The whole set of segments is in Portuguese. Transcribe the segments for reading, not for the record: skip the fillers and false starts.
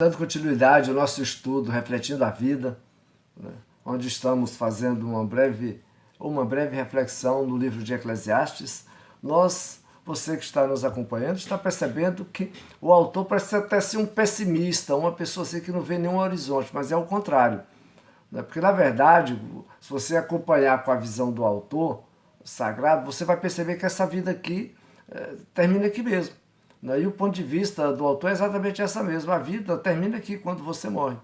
Dando continuidade ao nosso estudo, refletindo a vida, né, onde estamos fazendo uma breve reflexão no livro de Eclesiastes, você que está nos acompanhando, está percebendo que o autor parece até ser um pessimista, uma pessoa assim que não vê nenhum horizonte, mas é o contrário. Né? Porque, na verdade, se você acompanhar com a visão do autor sagrado, você vai perceber que essa vida aqui termina aqui mesmo. E o ponto de vista do autor é exatamente essa mesma. A vida termina aqui quando você morre.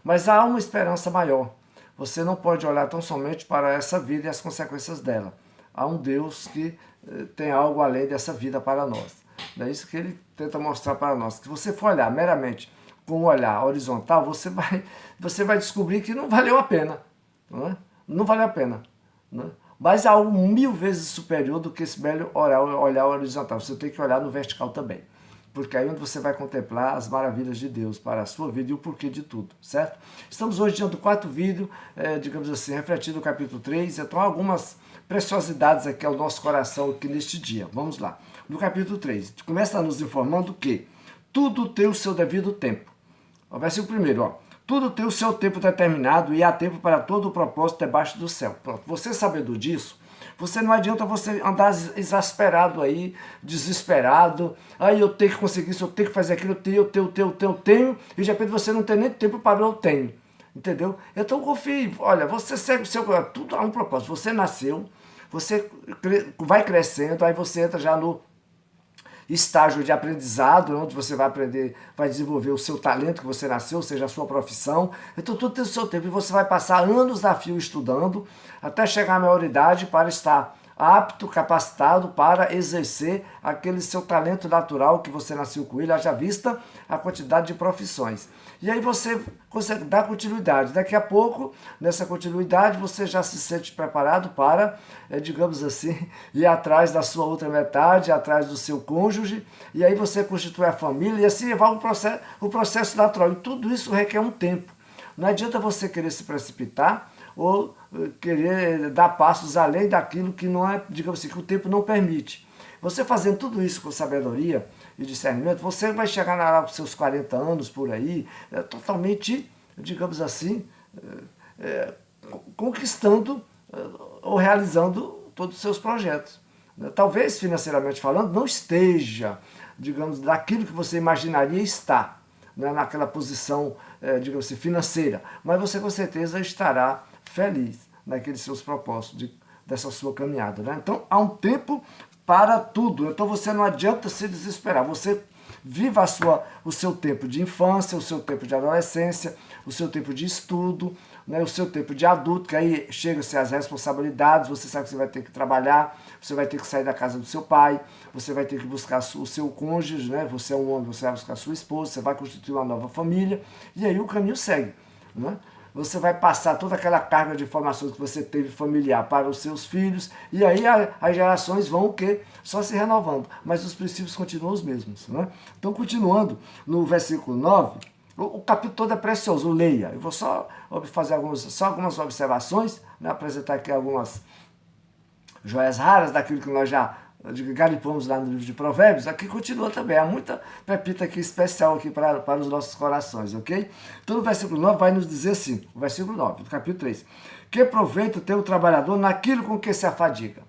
Mas há uma esperança maior. Você não pode olhar tão somente para essa vida e as consequências dela. Há um Deus que tem algo além dessa vida para nós. É isso que ele tenta mostrar para nós. Se você for olhar meramente com um olhar horizontal, você vai descobrir que não valeu a pena. Não valeu a pena. Mas há algo 1000 vezes superior do que esse belo olhar horizontal. Você tem que olhar no vertical também. Porque aí é onde você vai contemplar as maravilhas de Deus para a sua vida e o porquê de tudo, certo? Estamos hoje diante do quarto vídeo, digamos assim, refletindo o capítulo 3. Então, algumas preciosidades aqui ao nosso coração aqui neste dia. Vamos lá. No capítulo 3, começa nos informando que tudo tem o seu devido tempo. O versículo 1, tudo tem o seu tempo determinado e há tempo para todo o propósito debaixo do céu. Pronto, você sabendo disso, você não adianta você andar exasperado aí, desesperado. Aí eu tenho que conseguir isso, eu tenho que fazer aquilo, eu tenho, e de repente você não tem nem tempo para o eu tenho. Entendeu? Então confie, olha, você segue o seu, tudo há um propósito. Você nasceu, você vai crescendo, aí você entra já no estágio de aprendizado, onde você vai aprender, vai desenvolver o seu talento que você nasceu, ou seja, a sua profissão. Então tudo tem o seu tempo e você vai passar anos a fio estudando até chegar à maioridade para estar apto, capacitado para exercer aquele seu talento natural que você nasceu com ele, haja vista a quantidade de profissões. E aí você consegue dar continuidade. Daqui a pouco, nessa continuidade, você já se sente preparado para, digamos assim, ir atrás da sua outra metade, atrás do seu cônjuge, e aí você constitui a família, e assim vai o processo natural. E tudo isso requer um tempo. Não adianta você querer se precipitar ou querer dar passos além daquilo que não é, digamos assim, que o tempo não permite. Você fazendo tudo isso com sabedoria e discernimento, você vai chegar lá com seus 40 anos por aí, totalmente, digamos assim, conquistando ou realizando todos os seus projetos. Talvez, financeiramente falando, não esteja, digamos, daquilo que você imaginaria estar, naquela posição, digamos assim, financeira, mas você com certeza estará feliz naqueles seus propósitos, dessa sua caminhada. Então, há um tempo para tudo. Então, você não adianta se desesperar. Você viva o seu tempo de infância, o seu tempo de adolescência, o seu tempo de estudo, o seu tempo de adulto, que aí chegam-se as responsabilidades, você sabe que você vai ter que trabalhar, você vai ter que sair da casa do seu pai, você vai ter que buscar o seu cônjuge, você é um homem, você vai buscar a sua esposa, você vai constituir uma nova família, e aí o caminho segue. Você vai passar toda aquela carga de informações que você teve familiar para os seus filhos, e aí as gerações vão o quê? Só se renovando, mas os princípios continuam os mesmos. Então, continuando no versículo 9, o capítulo todo é precioso, leia. Eu vou só fazer algumas observações, apresentar aqui algumas joias raras daquilo que nós já garimpamos lá no livro de Provérbios. Aqui continua também, há muita pepita aqui especial aqui para os nossos corações, ok? Então no versículo 9 vai nos dizer assim, o versículo 9 do capítulo 3, que proveito tem o trabalhador naquilo com que se afadiga.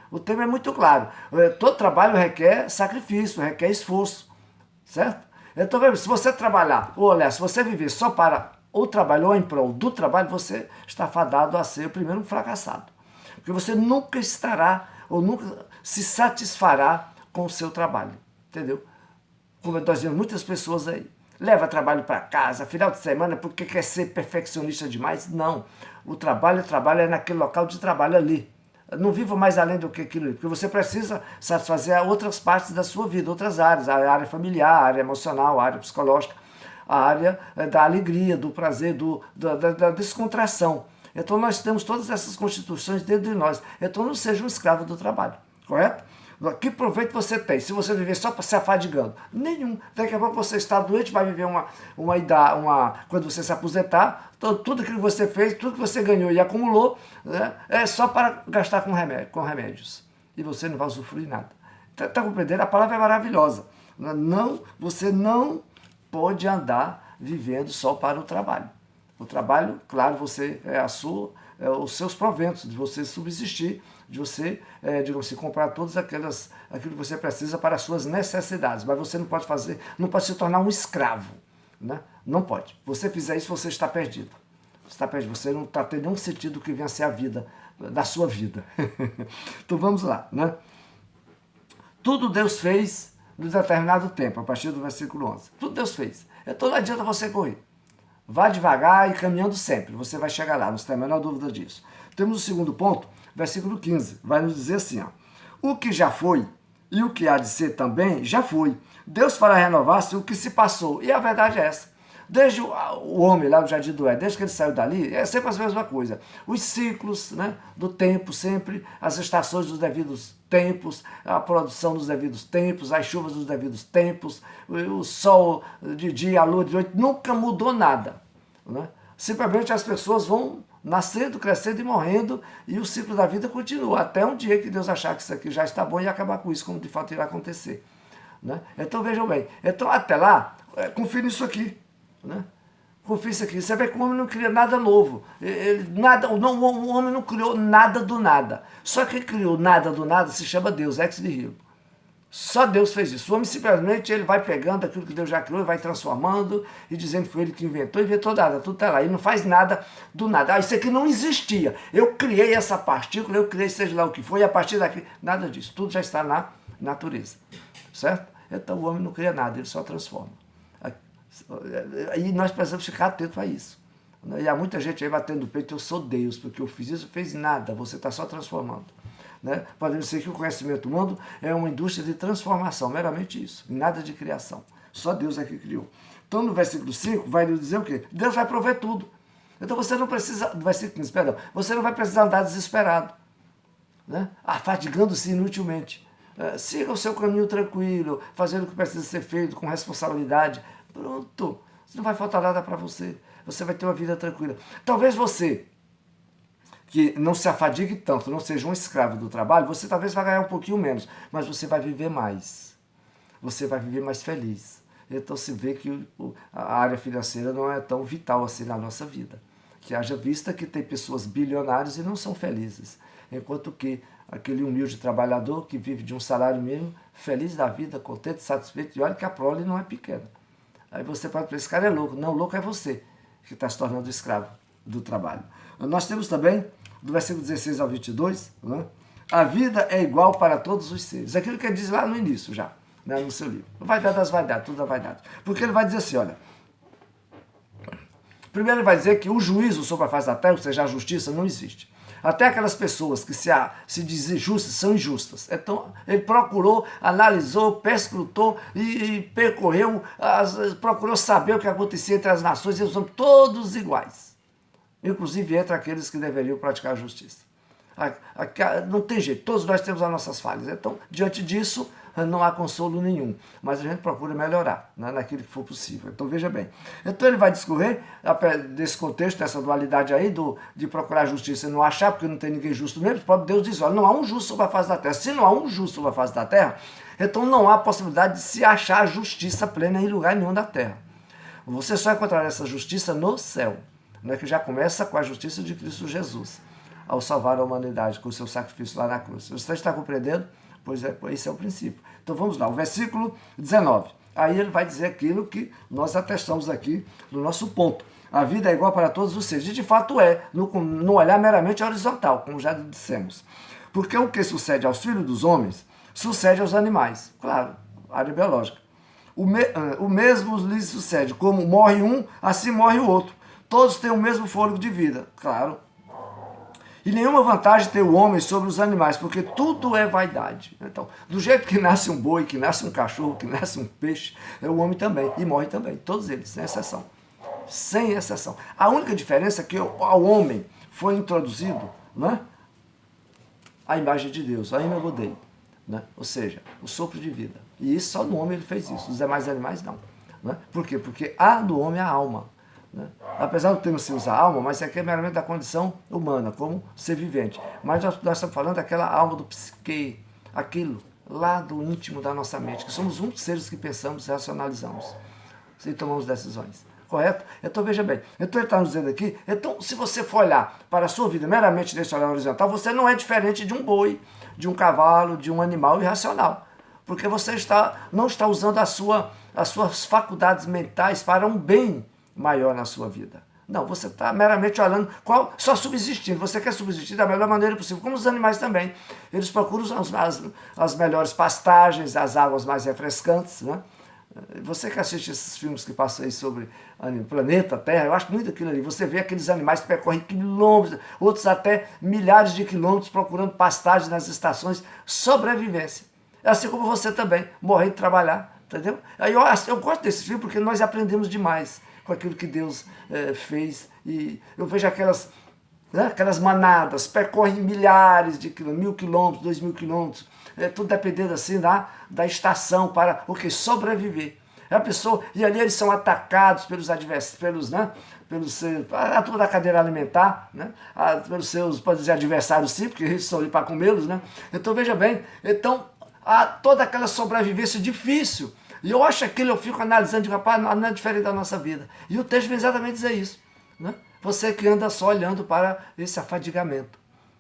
O tema é muito claro, todo trabalho requer sacrifício, requer esforço, certo? Então, se você trabalhar, ou aliás, se você viver só para o trabalho ou em prol do trabalho, você está fadado a ser o primeiro fracassado. Porque você nunca estará, ou nunca se satisfará com o seu trabalho, entendeu? Como nós vemos muitas pessoas aí, leva trabalho para casa, final de semana, porque quer ser perfeccionista demais. Não, o trabalho é naquele local de trabalho ali. Não viva mais além do que aquilo, porque você precisa satisfazer outras partes da sua vida, outras áreas, a área familiar, a área emocional, a área psicológica, a área da alegria, do prazer, da descontração. Então nós temos todas essas constituições dentro de nós. Então não seja um escravo do trabalho, correto? Que proveito você tem se você viver só se afadigando? Nenhum. Daqui a pouco você está doente, vai viver quando você se aposentar, então, tudo que você fez, tudo que você ganhou e acumulou, é só para gastar com remédios. E você não vai usufruir nada. Está compreendendo? A palavra é maravilhosa. Você não pode andar vivendo só para o trabalho. O trabalho, claro, você os seus proventos, de você subsistir, de você, digamos assim, comprar todas aquilo que você precisa para as suas necessidades. Mas você não pode não pode se tornar um escravo, né? Não pode. Você fizer isso, você está perdido. Você está perdido. Você não está tendo nenhum sentido do que venha a ser a vida, da sua vida. Então vamos lá, né? Tudo Deus fez num determinado tempo, a partir do versículo 11. Tudo Deus fez. Então não adianta você correr. Vá devagar e caminhando sempre. Você vai chegar lá, não tem a menor dúvida disso. Temos o segundo ponto, versículo 15. Vai nos dizer assim, ó. O que já foi e o que há de ser também, já foi. Deus fará renovar-se o que se passou. E a verdade é essa. Desde o homem lá no Jardim do Éden, desde que ele saiu dali, é sempre a mesma coisa. Os ciclos, né, do tempo, sempre, as estações dos devidos tempos, a produção dos devidos tempos, as chuvas dos devidos tempos, o sol de dia, a lua de noite, nunca mudou nada. Né? Simplesmente as pessoas vão nascendo, crescendo e morrendo, e o ciclo da vida continua, até um dia que Deus achar que isso aqui já está bom e acabar com isso, como de fato irá acontecer. Né? Então vejam bem, então até lá, confira isso aqui. Né? Confia isso aqui. Você vê que o homem não cria nada novo. O homem não criou nada do nada. Só quem criou nada do nada se chama Deus, ex nihilo. Só Deus fez isso. O homem simplesmente ele vai pegando aquilo que Deus já criou e vai transformando e dizendo que foi ele que inventou nada, tudo está lá. Ele não faz nada do nada. Isso aqui não existia. Eu criei essa partícula, eu criei seja lá o que foi, e a partir daqui, nada disso. Tudo já está na natureza. Certo? Então o homem não cria nada, ele só transforma. E nós precisamos ficar atentos a isso. E há muita gente aí batendo no peito, eu sou Deus, porque eu fiz isso, fez nada, você está só transformando. Né? Podemos dizer que o conhecimento humano é uma indústria de transformação, meramente isso, nada de criação. Só Deus é que criou. Então no versículo 5 vai nos dizer o quê? Deus vai prover tudo. Então você não precisa, no versículo 15, perdão, você não vai precisar andar desesperado, né? Afadigando-se inutilmente. Siga o seu caminho tranquilo, fazendo o que precisa ser feito com responsabilidade. Pronto, não vai faltar nada para você. Você vai ter uma vida tranquila. Talvez você, que não se afadigue tanto, não seja um escravo do trabalho, você talvez vai ganhar um pouquinho menos, mas você vai viver mais. Você vai viver mais feliz. Então se vê que a área financeira não é tão vital assim na nossa vida. Que haja vista que tem pessoas bilionárias e não são felizes. Enquanto que aquele humilde trabalhador que vive de um salário mínimo, feliz da vida, contente, satisfeito, e olha que a prole não é pequena. Aí você pode pensar, esse cara é louco. Não, louco é você, que está se tornando escravo do trabalho. Nós temos também, do versículo 16 ao 22, né? A vida é igual para todos os seres. Aquilo que ele diz lá no início já, né, no seu livro. Vaidade das vaidades, tudo é vaidade. Porque ele vai dizer assim, olha, primeiro ele vai dizer que o juízo sobre a face da terra, ou seja, a justiça, não existe. Até aquelas pessoas que se dizem justas são injustas. Então, ele procurou, analisou, perscrutou e percorreu, procurou saber o que acontecia entre as nações, e eles são todos iguais. Inclusive entre aqueles que deveriam praticar a justiça. Não tem jeito, todos nós temos as nossas falhas. Então, diante disso, não há consolo nenhum, mas a gente procura melhorar, né, naquilo que for possível. Então veja bem, então ele vai discorrer desse contexto, dessa dualidade aí de procurar justiça e não achar, porque não tem ninguém justo mesmo. O próprio Deus diz, olha, não há um justo sobre a face da terra. Se não há um justo sobre a face da terra, então não há possibilidade de se achar justiça plena em lugar nenhum da terra. Você só encontrará essa justiça no céu, né, que já começa com a justiça de Cristo Jesus, ao salvar a humanidade com o seu sacrifício lá na cruz. Você está compreendendo? Pois é, esse é o princípio. Então vamos lá, o versículo 19. Aí ele vai dizer aquilo que nós atestamos aqui no nosso ponto. A vida é igual para todos os seres. E de fato é, no olhar meramente horizontal, como já dissemos. Porque o que sucede aos filhos dos homens, sucede aos animais. Claro, área biológica. O mesmo lhes sucede. Como morre um, assim morre o outro. Todos têm o mesmo fôlego de vida. Claro. E nenhuma vantagem tem o homem sobre os animais, porque tudo é vaidade. Então, do jeito que nasce um boi, que nasce um cachorro, que nasce um peixe, o homem também, e morre também. Todos eles, sem exceção. Sem exceção. A única diferença é que ao homem foi introduzido, né, a imagem de Deus, a imago Dei, né? Ou seja, o sopro de vida. E isso só no homem ele fez isso, os demais animais não. Né? Por quê? Porque há no homem a alma. Né? Apesar do termo se usar alma, mas isso aqui é meramente da condição humana, como ser vivente. Mas nós estamos falando daquela alma do psique, aquilo lá do íntimo da nossa mente, que somos um dos seres que pensamos e racionalizamos. e tomamos decisões. Correto? Então veja bem, então ele está nos dizendo aqui, então se você for olhar para a sua vida meramente nesse olhar horizontal, você não é diferente de um boi, de um cavalo, de um animal irracional. Porque você não está usando as suas faculdades mentais para um bem maior na sua vida. Não, você está meramente olhando, só subsistindo. Você quer subsistir da melhor maneira possível, como os animais também. Eles procuram as melhores pastagens, as águas mais refrescantes, né? Você que assiste esses filmes que passam aí sobre o planeta, Terra, eu acho muito aquilo ali. Você vê aqueles animais que percorrem quilômetros, outros até milhares de quilômetros procurando pastagem nas estações, sobrevivência. Assim como você também, morrer de trabalhar, entendeu? Aí eu gosto desse filme porque nós aprendemos demais com aquilo que Deus fez. E eu vejo aquelas manadas, percorrem milhares de quilômetros, 1.000 quilômetros, 2.000 quilômetros, tudo dependendo assim da estação para o que? Sobreviver. E ali eles são atacados pelos adversários, a toda a cadeia alimentar, né? Pelos seus, pode dizer, adversários sim, porque eles estão ali para comê-los, né? Então veja bem, há toda aquela sobrevivência difícil. E eu acho aquilo, eu fico analisando, digo, rapaz, não é diferente da nossa vida. E o texto vem exatamente dizer isso, né? Você que anda só olhando para esse afadigamento.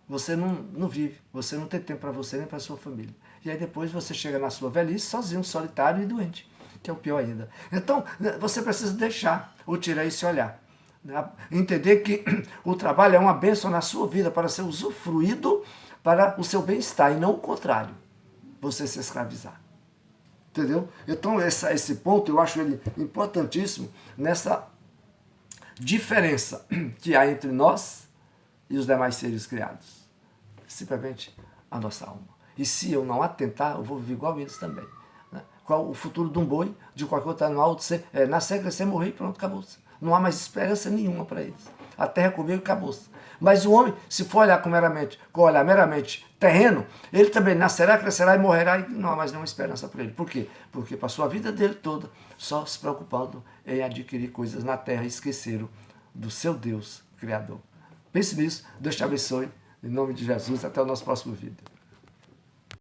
Você não vive, você não tem tempo para você nem para a sua família. E aí depois você chega na sua velhice sozinho, solitário e doente, que é o pior ainda. Então, você precisa deixar ou tirar esse olhar. Entender que o trabalho é uma bênção na sua vida para ser usufruído para o seu bem-estar e não o contrário, você se escravizar. Entendeu? Então, esse ponto eu acho ele importantíssimo nessa diferença que há entre nós e os demais seres criados. Simplesmente a nossa alma. E se eu não atentar, eu vou viver igual eles também. Né? Qual o futuro de um boi, de qualquer outro animal, nascer, crescer, morrer e pronto, acabou-se. Não há mais esperança nenhuma para eles. A terra comeu e acabou-se. Mas o homem, se for olhar com olhar meramente terreno, ele também nascerá, crescerá e morrerá e não há mais nenhuma esperança para ele. Por quê? Porque passou a vida dele toda só se preocupando em adquirir coisas na terra e esqueceram do seu Deus Criador. Pense nisso, Deus te abençoe, em nome de Jesus, até o nosso próximo vídeo.